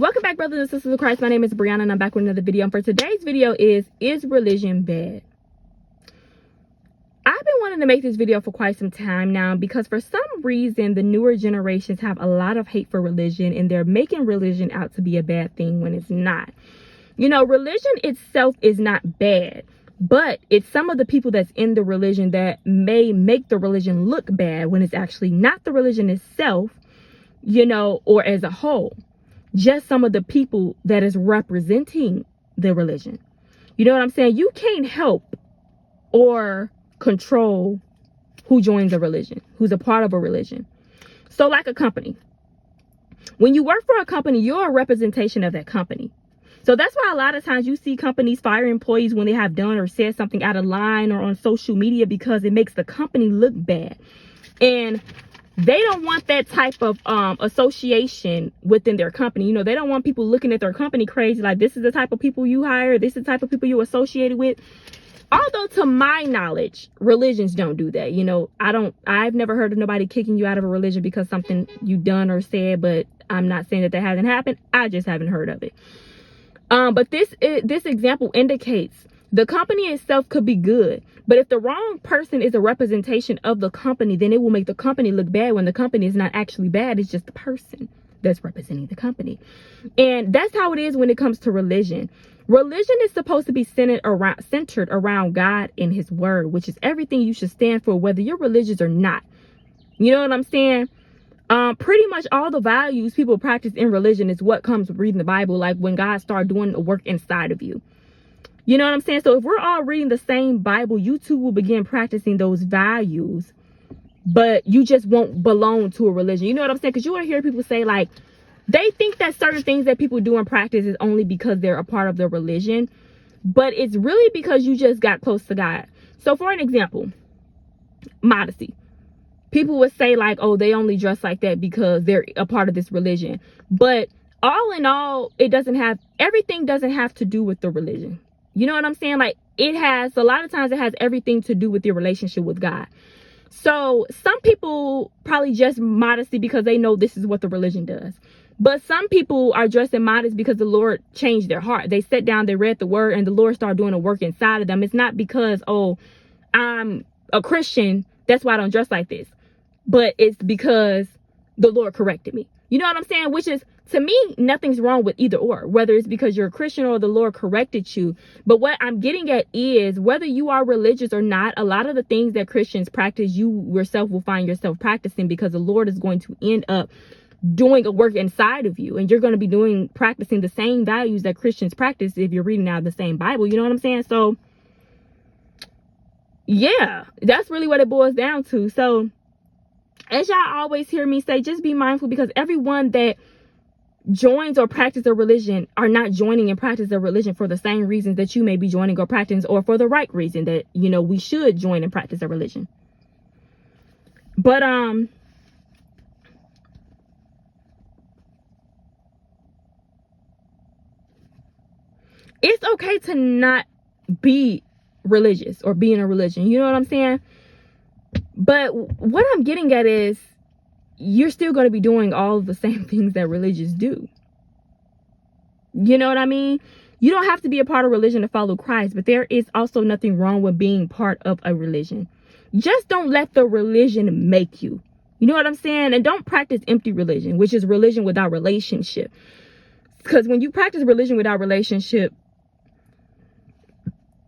Welcome back, brothers and sisters of Christ. My name is Brianna and I'm back with another video. And for today's video is religion bad? I've been wanting to make this video for quite some time now because for some reason the newer generations have a lot of hate for religion and they're making religion out to be a bad thing when it's not. You know, religion itself is not bad, but it's some of the people that's in the religion that may make the religion look bad when it's actually not the religion itself, you know, or as a whole. Just some of the people that is representing the religion. You know what I'm saying? You can't help or control who joins a religion, who's a part of a religion. So like a company. When you work for a company, you're a representation of that company. So that's why a lot of times you see companies fire employees when they have done or said something out of line or on social media because it makes the company look bad. And they don't want that type of association within their company. You know, they don't want people looking at their company crazy, like this is the type of people you hire, this is the type of people you associated with. Although to my knowledge, religions don't do that. You know, I've never heard of nobody kicking you out of a religion because something you done or said, but I'm not saying that hasn't happened. I just haven't heard of it. But this example indicates the company itself could be good, but if the wrong person is a representation of the company, then it will make the company look bad when the company is not actually bad. It's just the person that's representing the company. And that's how it is when it comes to religion. Religion is supposed to be centered around God and his word, which is everything you should stand for, whether you're religious or not. You know what I'm saying? Pretty much all the values people practice in religion is what comes with reading the Bible, like when God started doing the work inside of you. You know what I'm saying? So if we're all reading the same Bible, you too will begin practicing those values, but you just won't belong to a religion. You know what I'm saying? Because you want to hear people say, like, they think that certain things that people do in practice is only because they're a part of the religion, but it's really because you just got close to God. So for an example, modesty. People would say like, oh, they only dress like that because they're a part of this religion. But all in all, everything doesn't have to do with the religion. You know what I'm saying? Like a lot of times it has everything to do with your relationship with God. So some people probably dress modesty because they know this is what the religion does. But some people are dressing modest because the Lord changed their heart. They sat down, they read the word, and the Lord started doing a work inside of them. It's not because, oh, I'm a Christian, that's why I don't dress like this. But it's because the Lord corrected me. You know what I'm saying? Which is, to me, nothing's wrong with either or, whether it's because you're a Christian or the Lord corrected you. But what I'm getting at is whether you are religious or not, a lot of the things that Christians practice, you yourself will find yourself practicing because the Lord is going to end up doing a work inside of you. And you're going to be practicing the same values that Christians practice if you're reading out of the same Bible. You know what I'm saying? So, yeah, that's really what it boils down to. So, as y'all always hear me say, just be mindful because everyone that joins or practice a religion are not joining and practice a religion for the same reasons that you may be joining or practicing, or for the right reason that, you know, we should join and practice a religion. But it's okay to not be religious or be in a religion. You know what I'm saying? But what I'm getting at is you're still going to be doing all of the same things that religious do. You know what I mean? You don't have to be a part of religion to follow Christ, but there is also nothing wrong with being part of a religion. Just don't let the religion make you. You know what I'm saying? And don't practice empty religion, which is religion without relationship. Because when you practice religion without relationship,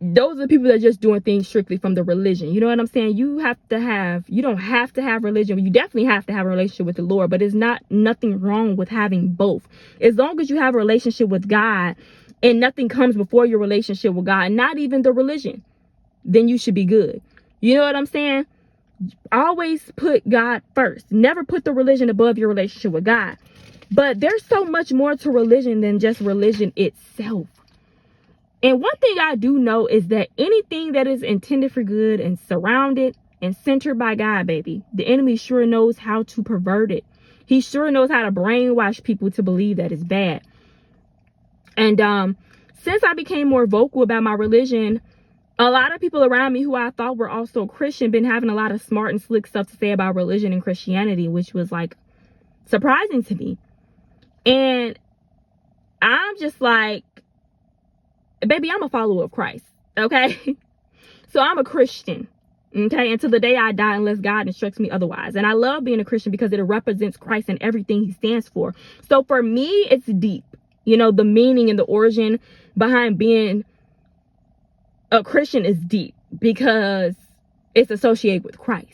those are the people that are just doing things strictly from the religion. You know what I'm saying? You don't have to have religion. You definitely have to have a relationship with the Lord, but it's nothing wrong with having both. As long as you have a relationship with God and nothing comes before your relationship with God, not even the religion, then you should be good. You know what I'm saying? Always put God first. Never put the religion above your relationship with God. But there's so much more to religion than just religion itself. And one thing I do know is that anything that is intended for good and surrounded and centered by God, baby, the enemy sure knows how to pervert it. He sure knows how to brainwash people to believe that it's bad. And since I became more vocal about my religion, a lot of people around me who I thought were also Christian been having a lot of smart and slick stuff to say about religion and Christianity, which was like surprising to me. And I'm just like, baby, I'm a follower of Christ. Okay. So I'm a Christian. Okay. Until the day I die, unless God instructs me otherwise. And I love being a Christian because it represents Christ and everything he stands for. So for me, it's deep. You know, the meaning and the origin behind being a Christian is deep because it's associated with Christ.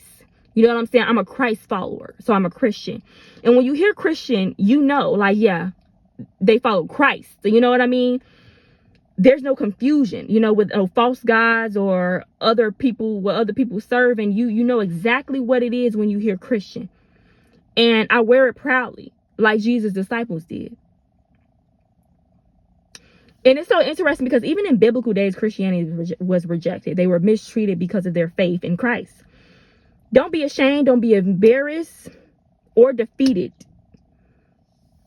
You know what I'm saying? I'm a Christ follower, so I'm a Christian. And when you hear Christian, you know, like, yeah, they follow Christ. So you know what I mean? There's no confusion, you know, with false gods or other people, what other people serve. And you know exactly what it is when you hear Christian. And I wear it proudly, like Jesus' disciples did. And it's so interesting because even in biblical days, Christianity was rejected. They were mistreated because of their faith in Christ. Don't be ashamed. Don't be embarrassed or defeated.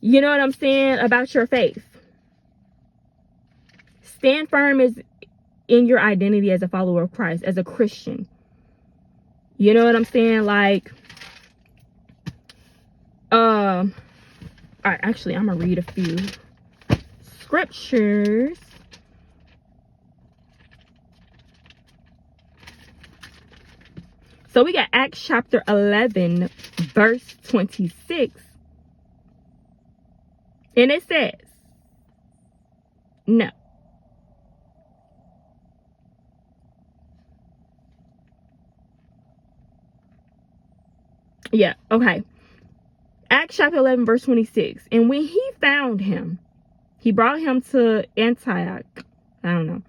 You know what I'm saying? About your faith. Stand firm in your identity as a follower of Christ, as a Christian. You know what I'm saying? Like, all right, actually, I'm going to read a few scriptures. So we got Acts chapter 11, verse 26. And it says, no. Yeah, okay. Acts chapter 11, verse 26. And when he found him, he brought him to Antioch. I don't know.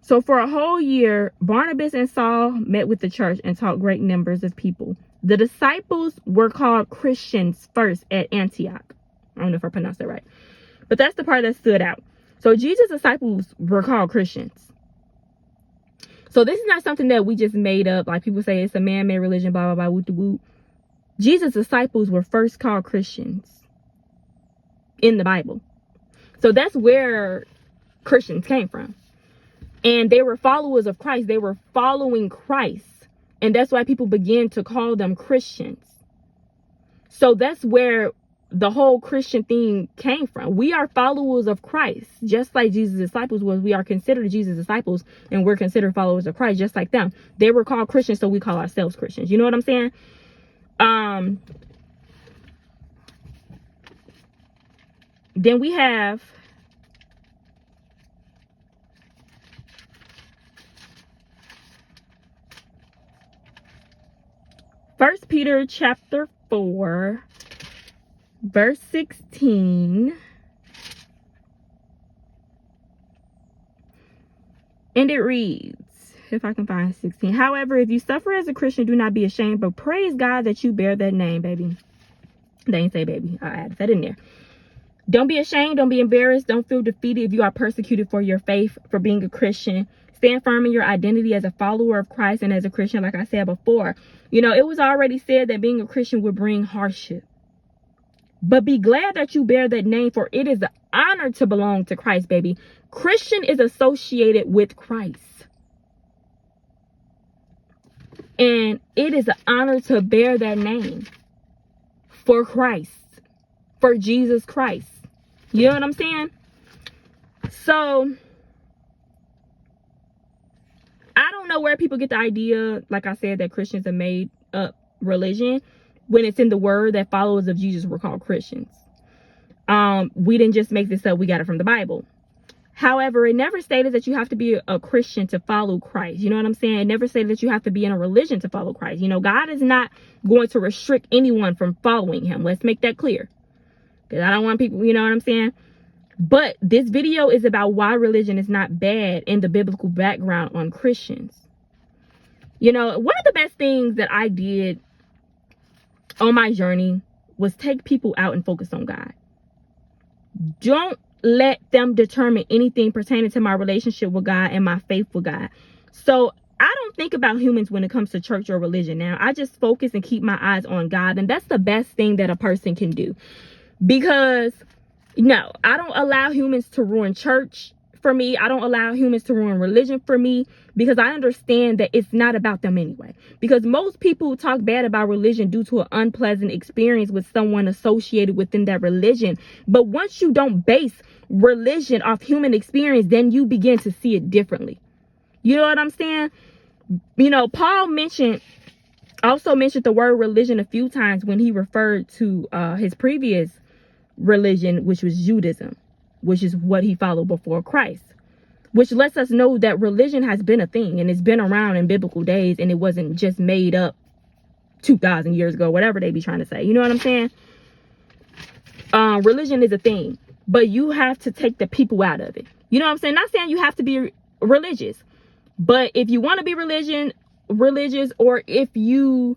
So for a whole year, Barnabas and Saul met with the church and taught great numbers of people. The disciples were called Christians first at Antioch. I don't know if I pronounced that right. But that's the part that stood out. So Jesus' disciples were called Christians. So this is not something that we just made up. Like people say it's a man-made religion, blah, blah, blah, woot, woot. Jesus' disciples were first called Christians in the Bible. So that's where Christians came from. And they were followers of Christ. They were following Christ. And that's why people began to call them Christians. So that's where the whole Christian thing came from. We are followers of Christ, just like Jesus' disciples was. We are considered Jesus' disciples, and we're considered followers of Christ, just like them. They were called Christians, so we call ourselves Christians. You know what I'm saying? Then we have First Peter chapter 4, verse 16. And it reads, if I can find 16. However, if you suffer as a Christian, do not be ashamed, but praise God that you bear that name, baby. They ain't say baby. I added that in there. Don't be ashamed. Don't be embarrassed. Don't feel defeated if you are persecuted for your faith, for being a Christian. Stand firm in your identity as a follower of Christ and as a Christian, like I said before. You know, it was already said that being a Christian would bring hardship. But be glad that you bear that name, for it is an honor to belong to Christ, baby. Christian is associated with Christ. And it is an honor to bear that name for Christ, for Jesus Christ. You know what I'm saying? So, I don't know where people get the idea, like I said, that Christians are made up religion when it's in the word that followers of Jesus were called Christians. We didn't just make this up. We got it from the Bible. However, it never stated that you have to be a Christian to follow Christ. You know what I'm saying? It never stated that you have to be in a religion to follow Christ. You know, God is not going to restrict anyone from following him. Let's make that clear. Because I don't want people, you know what I'm saying? But this video is about why religion is not bad in the biblical background on Christians. You know, one of the best things that I did on my journey was take people out and focus on God. Don't let them determine anything pertaining to my relationship with God and my faith with God. So I don't think about humans when it comes to church or religion now. I just focus and keep my eyes on God. And that's the best thing that a person can do. Because, no, I don't allow humans to ruin church, for me. I don't allow humans to ruin religion for me, because I understand that it's not about them anyway. Because most people talk bad about religion due to an unpleasant experience with someone associated within that religion. But once you don't base religion off human experience, then you begin to see it differently. You know what I'm saying? You know, Paul also mentioned the word religion a few times when he referred to his previous religion, which was Judaism, which is what he followed before Christ, which lets us know that religion has been a thing and it's been around in biblical days, and it wasn't just made up 2,000 years ago, whatever they be trying to say. You know what I'm saying? Religion is a thing, but you have to take the people out of it. You know what I'm saying? Not saying you have to be religious, but if you want to be religious, or if you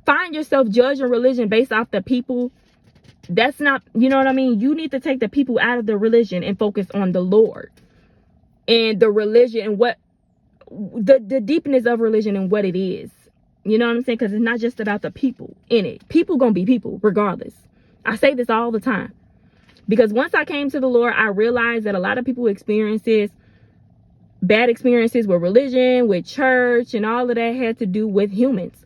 find yourself judging religion based off the people, that's not, you know what I mean? You need to take the people out of the religion and focus on the Lord and the religion and what the deepness of religion and what it is. You know what I'm saying? Because it's not just about the people in it. People gonna be people regardless. I say this all the time, because once I came to the Lord, I realized that a lot of people experiences bad experiences with religion, with church, and all of that had to do with humans.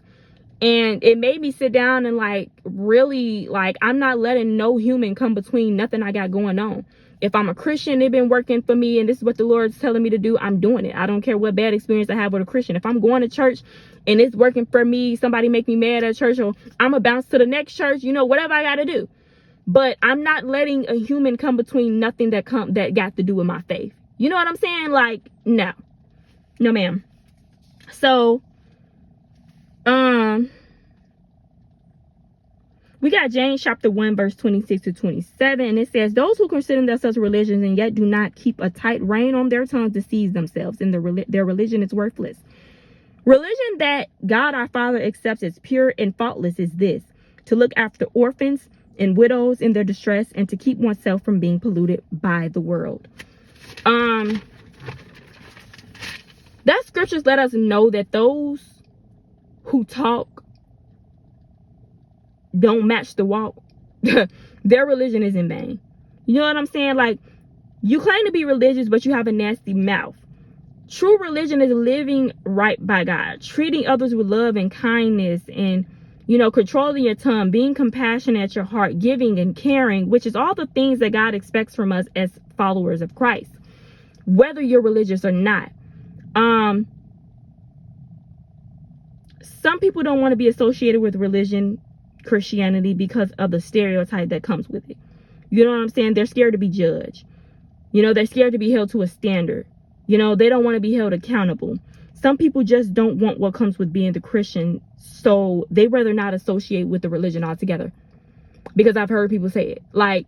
And it made me sit down and like, really, like, I'm not letting no human come between nothing I got going on. If I'm a Christian, they've been working for me, and this is what the Lord's telling me to do, I'm doing it. I don't care what bad experience I have with a Christian. If I'm going to church and it's working for me, somebody make me mad at church, or I'm gonna bounce to the next church, you know, whatever I gotta do. But I'm not letting a human come between nothing that got to do with my faith. You know what I'm saying? Like, no ma'am. So we got James chapter 1 verse 26 to 27, and it says, those who consider themselves religions and yet do not keep a tight rein on their tongues deceive themselves, and their religion is worthless. Religion that God our Father accepts as pure and faultless is this: to look after orphans and widows in their distress, and to keep oneself from being polluted by the world. That scriptures let us know that those who talk don't match the walk. Their religion is in vain. You know what I'm saying? Like, you claim to be religious, but you have a nasty mouth. True religion is living right by God, treating others with love and kindness, and, you know, controlling your tongue, being compassionate at your heart, giving and caring, which is all the things that God expects from us as followers of Christ, whether you're religious or not. Some people don't want to be associated with religion, Christianity, because of the stereotype that comes with it. You know what I'm saying? They're scared to be judged. You know, they're scared to be held to a standard. You know, they don't want to be held accountable. Some people just don't want what comes with being the Christian, so they rather not associate with the religion altogether. Because I've heard people say it. Like,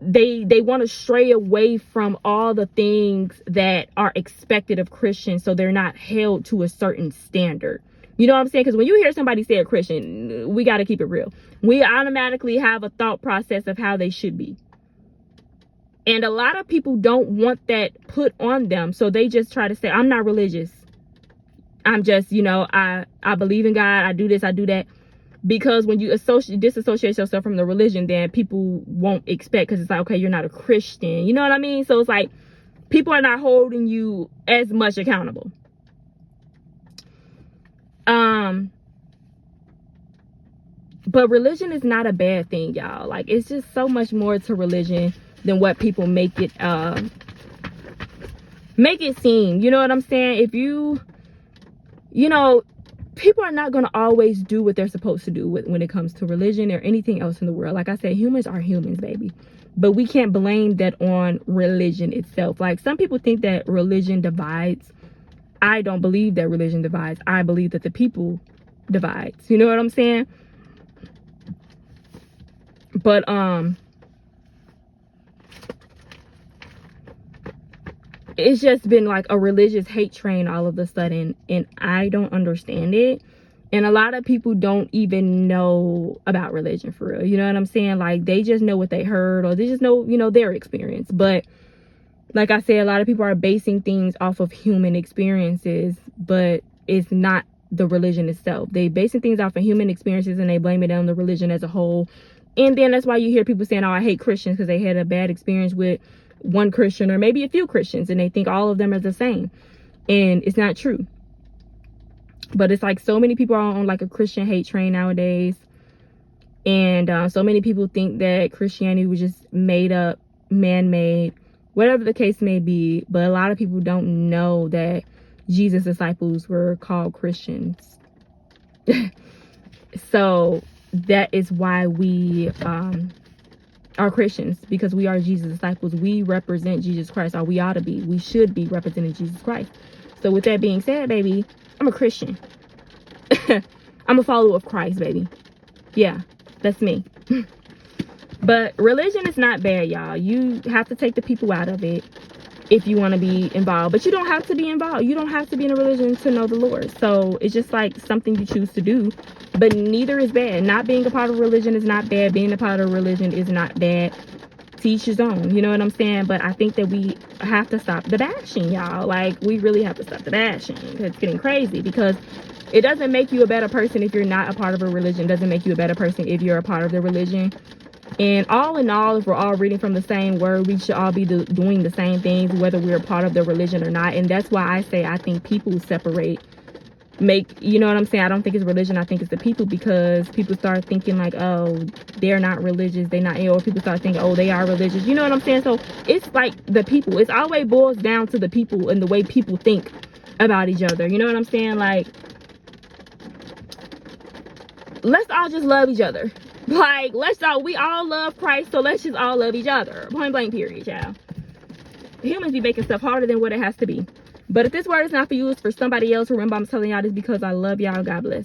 they want to stray away from all the things that are expected of Christians, so they're not held to a certain standard. You know what I'm saying? Because when you hear somebody say a Christian, we got to keep it real. We automatically have a thought process of how they should be. And a lot of people don't want that put on them, so they just try to say, I'm not religious. I'm just, you know, I believe in God. I do this, I do that. Because when you disassociate yourself from the religion, then people won't expect, because it's like, okay, you're not a Christian. You know what I mean? So it's like, people are not holding you as much accountable. But religion is not a bad thing, y'all. Like, it's just so much more to religion than what people make it seem. You know what I'm saying? If you know, people are not going to always do what they're supposed to do when it comes to religion or anything else in the world. Like I said, humans are humans, baby. But we can't blame that on religion itself. Like, some people think that religion divides. I don't believe that religion divides. I believe that the people divides. You know what I'm saying? But it's just been like a religious hate train all of a sudden, and I don't understand it. And a lot of people don't even know about religion for real. You know what I'm saying? Like, they just know what they heard, or they just know, you know, their experience. But like I said, a lot of people are basing things off of human experiences, but it's not the religion itself. They basing things off of human experiences, and they blame it on the religion as a whole. And then that's why you hear people saying, oh, I hate Christians because they had a bad experience with one Christian or maybe a few Christians, and they think all of them are the same, and it's not true. But it's like so many people are on like a Christian hate train nowadays, and so many people think that Christianity was just made up, man-made, whatever the case may be. But a lot of people don't know that Jesus' disciples were called Christians. So that is why we are Christians, because we are Jesus' disciples. We represent Jesus Christ, or we ought to be. We should be representing Jesus Christ. So with that being said, baby, I'm a Christian. I'm a follower of Christ, baby. Yeah, that's me. But religion is not bad, y'all. You have to take the people out of it if you want to be involved. But you don't have to be involved. You don't have to be in a religion to know the Lord. So it's just like something you choose to do. But neither is bad. Not being a part of a religion is not bad. Being a part of a religion is not bad. To each his own. You know what I'm saying? But I think that we have to stop the bashing, y'all. Like, we really have to stop the bashing. It's getting crazy, because it doesn't make you a better person if you're not a part of a religion. It doesn't make you a better person if you're a part of the religion. And all in all, if we're all reading from the same word, we should all be doing the same things, whether we're a part of the religion or not. And that's why I say I think people separate, you know what I'm saying? I don't think it's religion. I think it's the people, because people start thinking like, oh, they're not religious. They're not, or people start thinking, oh, they are religious. You know what I'm saying? So it's like the people. It's always boils down to the people and the way people think about each other. You know what I'm saying? Like, let's all just love each other. Like, we all love Christ, so let's just all love each other. Point blank, period, y'all. Humans be making stuff harder than what it has to be. But if this word is not for you, it's for somebody else. Remember, I'm telling y'all this because I love y'all. God bless.